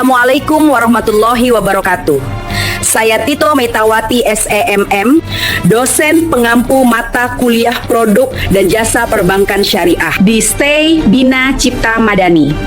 Assalamualaikum warahmatullahi wabarakatuh. Saya Tito Metawati SEMM, dosen pengampu mata kuliah produk dan jasa perbankan syariah di STAY Bina Cipta Madani.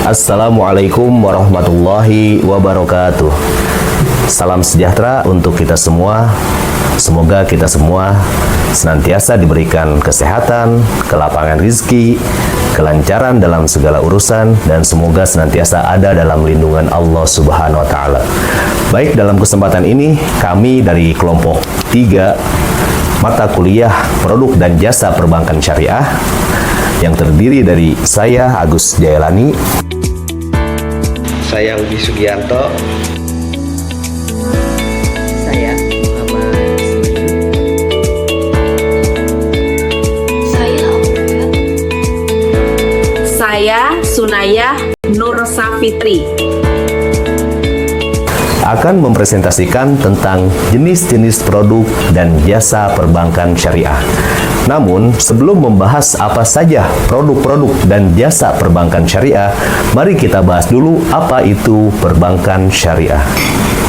Assalamualaikum warahmatullahi wabarakatuh. Salam sejahtera untuk kita semua. Semoga kita semua senantiasa diberikan kesehatan, kelapangan rizki, kelancaran dalam segala urusan, dan semoga senantiasa ada dalam lindungan Allah Subhanahu wa Ta'ala. Baik, dalam kesempatan ini kami dari kelompok 3 mata kuliah produk dan jasa perbankan syariah yang terdiri dari saya Agus Jayalani, saya Udi Sugianto, Saya Muhammad Ismail. Saya Aulia. Saya Sunayah Nur Safitri akan mempresentasikan tentang jenis-jenis produk dan jasa perbankan syariah. Namun, sebelum membahas apa saja produk-produk dan jasa perbankan syariah, mari kita bahas dulu apa itu perbankan syariah.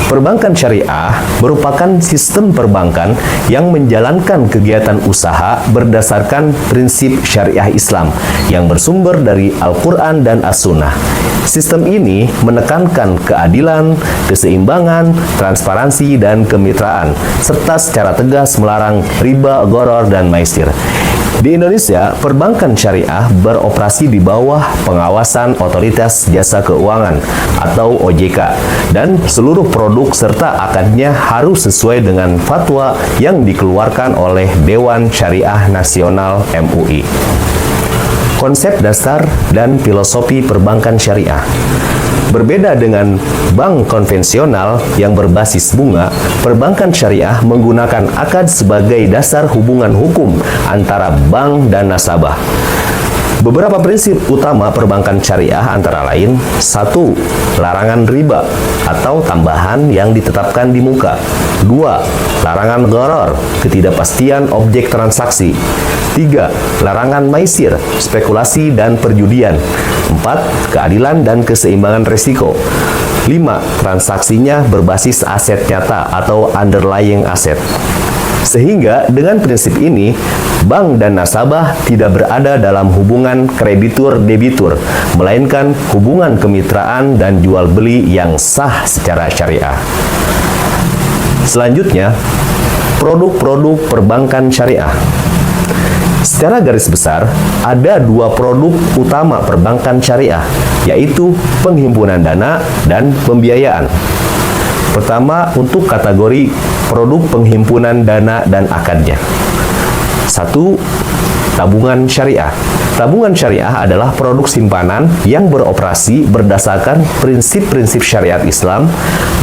Perbankan syariah merupakan sistem perbankan yang menjalankan kegiatan usaha berdasarkan prinsip syariah Islam yang bersumber dari Al-Quran dan As-Sunnah. Sistem ini menekankan keadilan, keseimbangan, transparansi, dan kemitraan, serta secara tegas melarang riba, gharar, dan maisir. Di Indonesia, perbankan syariah beroperasi di bawah pengawasan Otoritas Jasa Keuangan atau OJK, dan seluruh produk serta akadnya harus sesuai dengan fatwa yang dikeluarkan oleh Dewan Syariah Nasional MUI. Konsep dasar dan filosofi perbankan syariah. Berbeda dengan bank konvensional yang berbasis bunga, perbankan syariah menggunakan akad sebagai dasar hubungan hukum antara bank dan nasabah. Beberapa prinsip utama perbankan syariah antara lain: 1. Larangan riba atau tambahan yang ditetapkan di muka. 2. Larangan gharar, ketidakpastian objek transaksi. 3. Larangan maisir, spekulasi dan perjudian. 4. Keadilan dan keseimbangan risiko. 5. Transaksinya berbasis aset nyata atau underlying asset. Sehingga dengan prinsip ini, bank dan nasabah tidak berada dalam hubungan kreditur-debitur, melainkan hubungan kemitraan dan jual beli yang sah secara syariah. Selanjutnya, produk-produk perbankan syariah. Secara garis besar, ada 2 produk utama perbankan syariah, yaitu penghimpunan dana dan pembiayaan. Pertama, untuk kategori produk penghimpunan dana dan akadnya. 1. Tabungan syariah. Tabungan syariah adalah produk simpanan yang beroperasi berdasarkan prinsip-prinsip syariat Islam,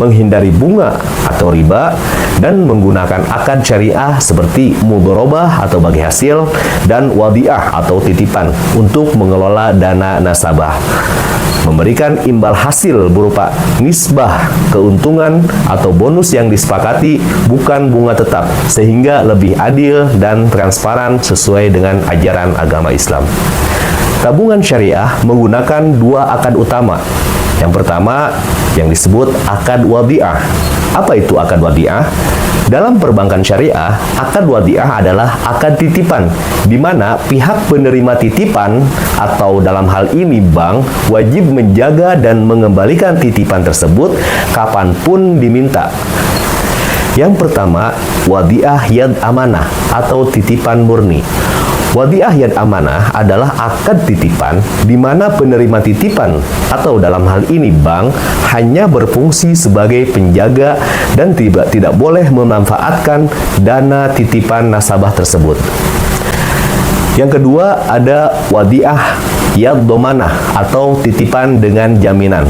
menghindari bunga atau riba, dan menggunakan akad syariah seperti mudharabah atau bagi hasil dan wadiah atau titipan untuk mengelola dana nasabah. Memberikan imbal hasil berupa nisbah, keuntungan, atau bonus yang disepakati, bukan bunga tetap, sehingga lebih adil dan transparan sesuai dengan ajaran agama Islam. Tabungan syariah menggunakan dua akad utama. Yang pertama yang disebut akad wadiah. Apa itu akad wadiah? Dalam perbankan syariah, akad wadiah adalah akad titipan, di mana pihak penerima titipan atau dalam hal ini bank wajib menjaga dan mengembalikan titipan tersebut kapanpun diminta. Yang pertama, wadiah yad amanah atau titipan murni. Wadiah yad amanah adalah akad titipan di mana penerima titipan atau dalam hal ini bank hanya berfungsi sebagai penjaga dan tidak boleh memanfaatkan dana titipan nasabah tersebut. Yang kedua ada wadiah yad domanah atau titipan dengan jaminan.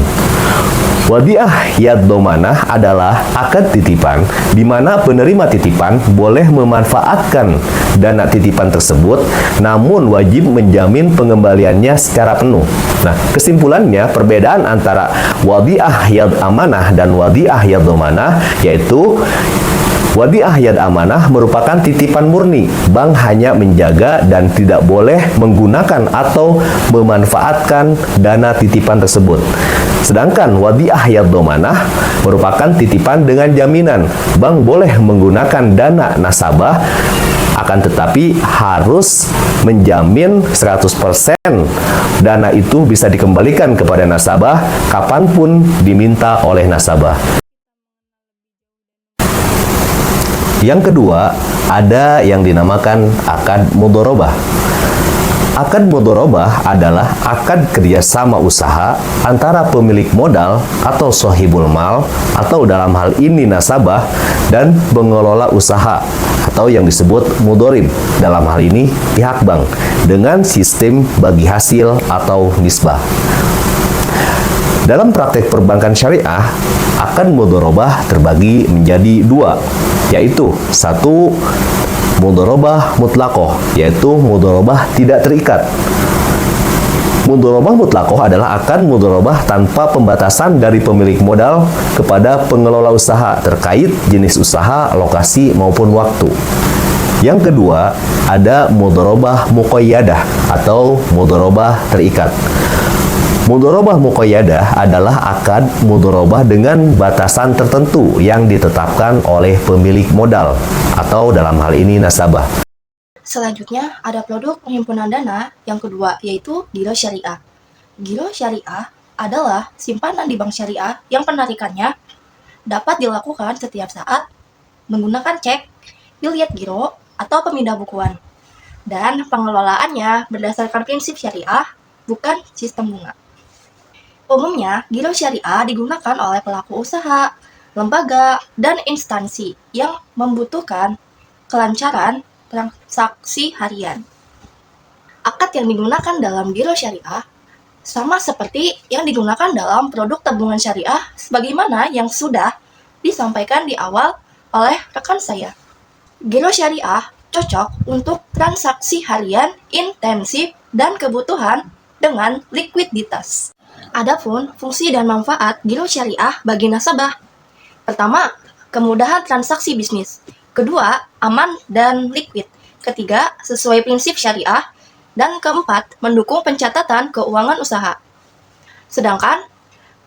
Wadiah yad domanah adalah akad titipan di mana penerima titipan boleh memanfaatkan dana titipan tersebut, namun wajib menjamin pengembaliannya secara penuh. Nah, kesimpulannya perbedaan antara wadiah yad amanah dan wadiah yad domanah yaitu wadiah yad amanah merupakan titipan murni. Bank hanya menjaga dan tidak boleh menggunakan atau memanfaatkan dana titipan tersebut. Sedangkan wadiah yad domanah merupakan titipan dengan jaminan. Bank boleh menggunakan dana nasabah, akan tetapi harus menjamin 100% dana itu bisa dikembalikan kepada nasabah kapanpun diminta oleh nasabah. Yang kedua, ada yang dinamakan akad mudharabah. Akad mudharabah adalah akad kerjasama usaha antara pemilik modal atau sohibul mal atau dalam hal ini nasabah dan pengelola usaha atau yang disebut mudharib, dalam hal ini pihak bank, dengan sistem bagi hasil atau nisbah. Dalam praktek perbankan syariah, akad mudharabah terbagi menjadi dua, yaitu satu, mudharabah mutlaqah, yaitu mudharabah tidak terikat. Mudharabah mutlaqah adalah akad mudharabah tanpa pembatasan dari pemilik modal kepada pengelola usaha terkait jenis usaha, lokasi maupun waktu. Yang kedua, ada mudharabah muqayyadah atau mudharabah terikat. Mudharabah muqayyadah adalah akad mudharabah dengan batasan tertentu yang ditetapkan oleh pemilik modal atau dalam hal ini nasabah. Selanjutnya ada produk penghimpunan dana yang kedua, yaitu giro syariah. Giro syariah adalah simpanan di bank syariah yang penarikannya dapat dilakukan setiap saat menggunakan cek, biliet giro, atau pemindah bukuan. Dan pengelolaannya berdasarkan prinsip syariah, bukan sistem bunga. Umumnya, giro syariah digunakan oleh pelaku usaha, lembaga, dan instansi yang membutuhkan kelancaran transaksi harian. Akad yang digunakan dalam giro syariah sama seperti yang digunakan dalam produk tabungan syariah sebagaimana yang sudah disampaikan di awal oleh rekan saya. Giro syariah cocok untuk transaksi harian intensif dan kebutuhan dengan likuiditas. Adapun fungsi dan manfaat giro syariah bagi nasabah. Pertama, kemudahan transaksi bisnis. Kedua, aman dan liquid. Ketiga, sesuai prinsip syariah. Dan keempat, mendukung pencatatan keuangan usaha. Sedangkan,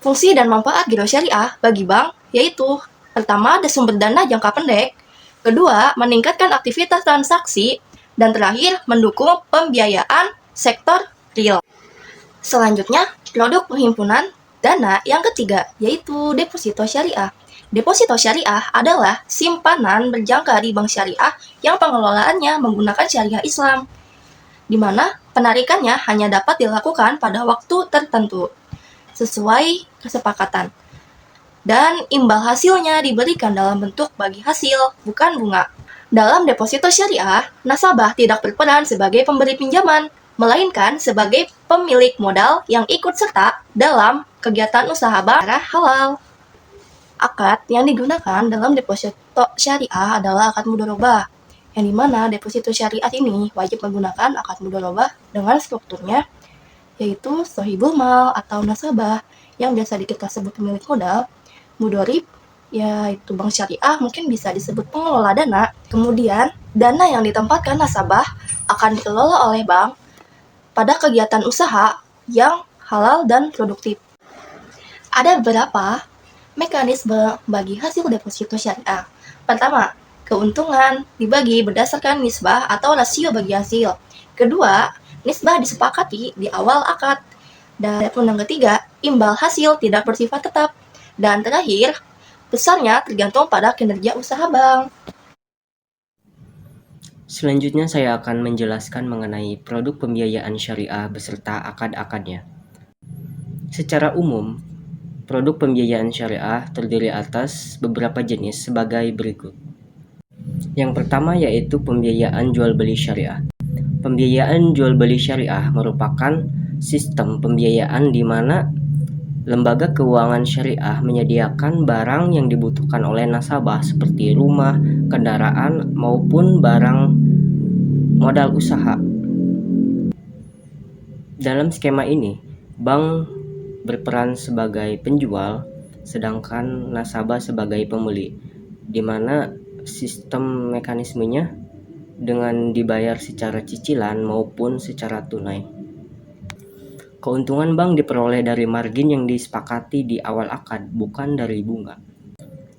fungsi dan manfaat giro syariah bagi bank yaitu pertama, ada sumber dana jangka pendek. Kedua, meningkatkan aktivitas transaksi. Dan terakhir, mendukung pembiayaan sektor real. Selanjutnya, produk penghimpunan dana yang ketiga, yaitu deposito syariah. Deposito syariah adalah simpanan berjangka di bank syariah yang pengelolaannya menggunakan syariah Islam, di mana penarikannya hanya dapat dilakukan pada waktu tertentu, sesuai kesepakatan. Dan imbal hasilnya diberikan dalam bentuk bagi hasil, bukan bunga. Dalam deposito syariah, nasabah tidak berperan sebagai pemberi pinjaman, melainkan sebagai pemilik modal yang ikut serta dalam kegiatan usaha bank secara halal. Akad yang digunakan dalam deposito syariah adalah akad mudharabah, yang dimana deposito syariah ini wajib menggunakan akad mudharabah dengan strukturnya, yaitu sohibul mal atau nasabah, yang biasa kita sebut pemilik modal, mudharib, yaitu bank syariah mungkin bisa disebut pengelola dana. Kemudian, dana yang ditempatkan nasabah akan dikelola oleh bank pada kegiatan usaha yang halal dan produktif. Ada beberapa mekanisme bagi hasil deposito syariah. Pertama, keuntungan dibagi berdasarkan nisbah atau rasio bagi hasil. Kedua, nisbah disepakati di awal akad. Dan yang ketiga, imbal hasil tidak bersifat tetap. Dan terakhir, besarnya tergantung pada kinerja usaha bank. Selanjutnya saya akan menjelaskan mengenai produk pembiayaan syariah beserta akad-akadnya. Secara umum, produk pembiayaan syariah terdiri atas beberapa jenis sebagai berikut. Yang pertama yaitu pembiayaan jual beli syariah. Pembiayaan jual beli syariah merupakan sistem pembiayaan di mana lembaga keuangan syariah menyediakan barang yang dibutuhkan oleh nasabah seperti rumah, kendaraan, maupun barang modal usaha. Dalam skema ini, bank berperan sebagai penjual, sedangkan nasabah sebagai pembeli, di mana sistem mekanismenya dengan dibayar secara cicilan maupun secara tunai. Keuntungan bank diperoleh dari margin yang disepakati di awal akad, bukan dari bunga.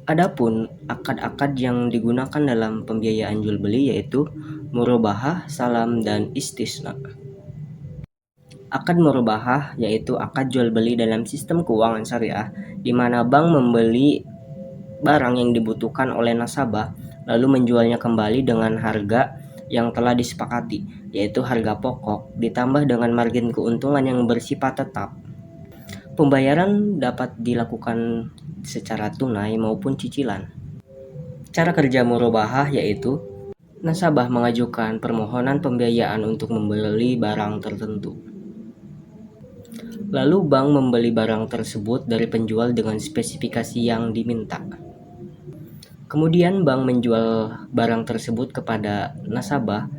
Adapun akad-akad yang digunakan dalam pembiayaan jual beli yaitu murabahah, salam, dan istisna. Akad murabahah yaitu akad jual beli dalam sistem keuangan syariah, di mana bank membeli barang yang dibutuhkan oleh nasabah lalu menjualnya kembali dengan harga yang telah disepakati, yaitu harga pokok ditambah dengan margin keuntungan yang bersifat tetap. Pembayaran dapat dilakukan secara tunai maupun cicilan. Cara kerja murabahah yaitu nasabah mengajukan permohonan pembiayaan untuk membeli barang tertentu. Lalu bank membeli barang tersebut dari penjual dengan spesifikasi yang diminta. Kemudian bank menjual barang tersebut kepada nasabah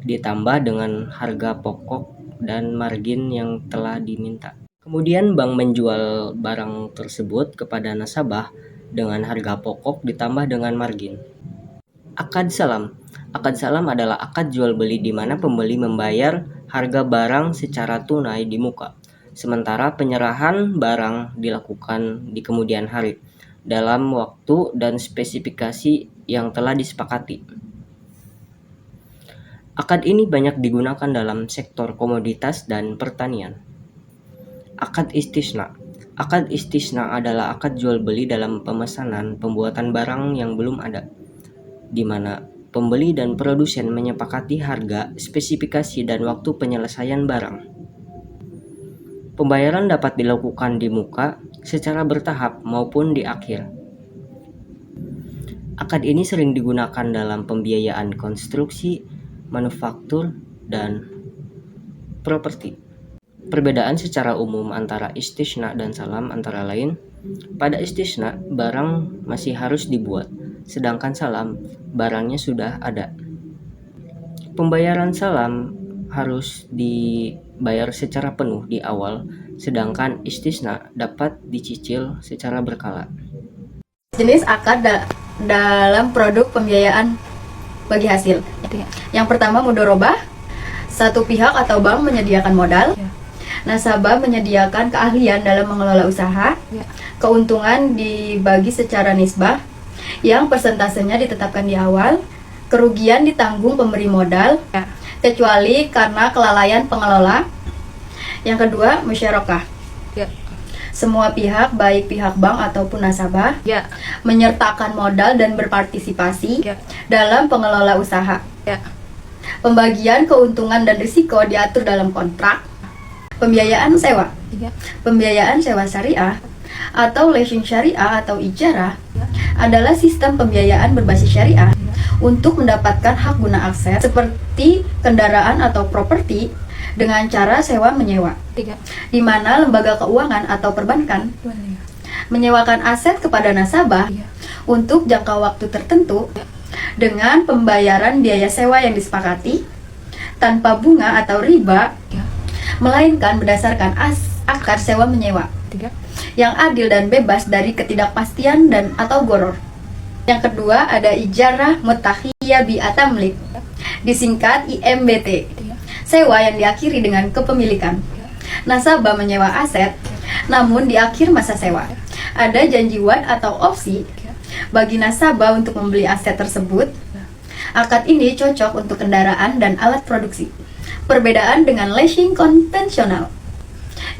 ditambah dengan harga pokok dan margin yang telah diminta. Kemudian bank menjual barang tersebut kepada nasabah dengan harga pokok ditambah dengan margin. Akad salam. Akad salam adalah akad jual beli di mana pembeli membayar harga barang secara tunai di muka, sementara penyerahan barang dilakukan di kemudian hari dalam waktu dan spesifikasi yang telah disepakati. Akad ini banyak digunakan dalam sektor komoditas dan pertanian. Akad istisna. Akad istisna adalah akad jual beli dalam pemesanan pembuatan barang yang belum ada, di mana pembeli dan produsen menyepakati harga, spesifikasi, dan waktu penyelesaian barang. Pembayaran dapat dilakukan di muka, secara bertahap, maupun di akhir. Akad ini sering digunakan dalam pembiayaan konstruksi, manufaktur, dan properti. Perbedaan secara umum antara istisna dan salam antara lain, pada istisna barang masih harus dibuat, sedangkan salam barangnya sudah ada. Pembayaran salam harus dibayar secara penuh di awal, sedangkan istisna dapat dicicil secara berkala. Jenis akad dalam produk pembiayaan bagi hasil. Yang pertama mudharabah, satu pihak atau bank menyediakan modal, nasabah menyediakan keahlian dalam mengelola usaha, keuntungan dibagi secara nisbah, yang persentasenya ditetapkan di awal, kerugian ditanggung pemberi modal, kecuali karena kelalaian pengelola. Yang kedua, musyarakah. Semua pihak, baik pihak bank ataupun nasabah, menyertakan modal dan berpartisipasi dalam pengelola usaha. Pembagian keuntungan dan risiko diatur dalam kontrak. Pembiayaan sewa. Pembiayaan sewa syariah atau leasing syariah atau ijarah adalah sistem pembiayaan berbasis syariah untuk mendapatkan hak guna akses seperti kendaraan atau properti dengan cara sewa menyewa, di mana lembaga keuangan atau perbankan menyewakan aset kepada nasabah untuk jangka waktu tertentu dengan pembayaran biaya sewa yang disepakati tanpa bunga atau riba, melainkan berdasarkan akad sewa menyewa yang adil dan bebas dari ketidakpastian dan atau goror. Yang kedua ada ijarah mutakhiyah bi atamlik, disingkat IMBT, sewa yang diakhiri dengan kepemilikan. Nasabah menyewa aset, namun di akhir masa sewa ada janji wan atau opsi bagi nasabah untuk membeli aset tersebut. Akad ini cocok untuk kendaraan dan alat produksi. Perbedaan dengan leasing konvensional.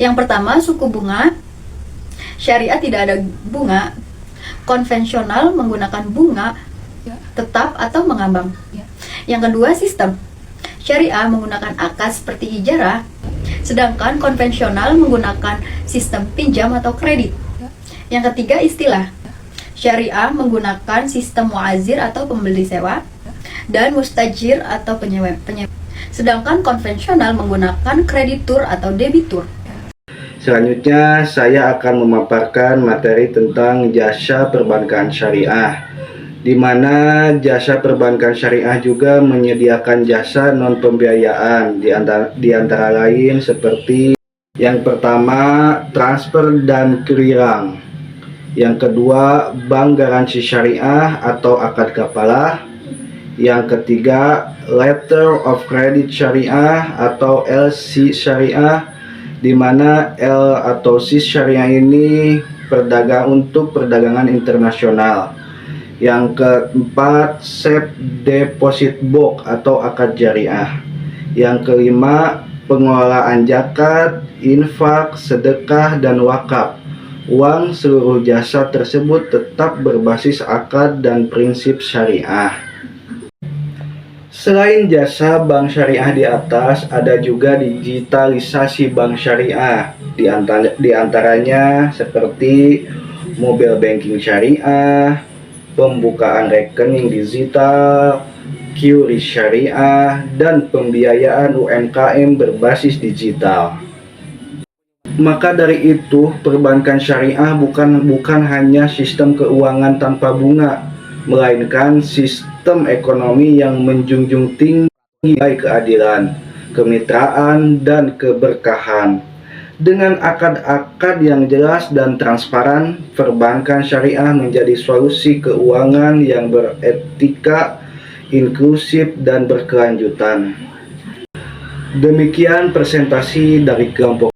Yang pertama, suku bunga. Syariah tidak ada bunga. Konvensional menggunakan bunga tetap atau mengambang. Yang kedua, sistem. Syariah menggunakan akad seperti ijarah, sedangkan konvensional menggunakan sistem pinjam atau kredit. Yang ketiga, istilah. Syariah menggunakan sistem muazir atau pembeli sewa dan mustajir atau penyewa. Sedangkan konvensional menggunakan kreditur atau debitur. Selanjutnya, saya akan memaparkan materi tentang jasa perbankan syariah, di mana jasa perbankan syariah juga menyediakan jasa non-pembiayaan, di antara lain seperti yang pertama, transfer dan clearing. Yang kedua, bank garansi syariah atau akad kafalah. Yang ketiga, letter of credit syariah atau LC syariah, di mana L atau C syariah ini untuk perdagangan internasional. Yang keempat, safe deposit box atau akad jariah. Yang kelima, pengelolaan zakat, infak, sedekah, dan wakaf. Uang seluruh jasa tersebut tetap berbasis akad dan prinsip syariah. Selain jasa bank syariah di atas, ada juga digitalisasi bank syariah. Di antaranya seperti mobile banking syariah, pembukaan rekening digital, QRIS syariah, dan pembiayaan UMKM berbasis digital. Maka dari itu, perbankan syariah bukan hanya sistem keuangan tanpa bunga, melainkan sistem ekonomi yang menjunjung tinggi nilai keadilan, kemitraan, dan keberkahan. Dengan akad-akad yang jelas dan transparan, perbankan syariah menjadi solusi keuangan yang beretika, inklusif, dan berkelanjutan. Demikian presentasi dari kelompok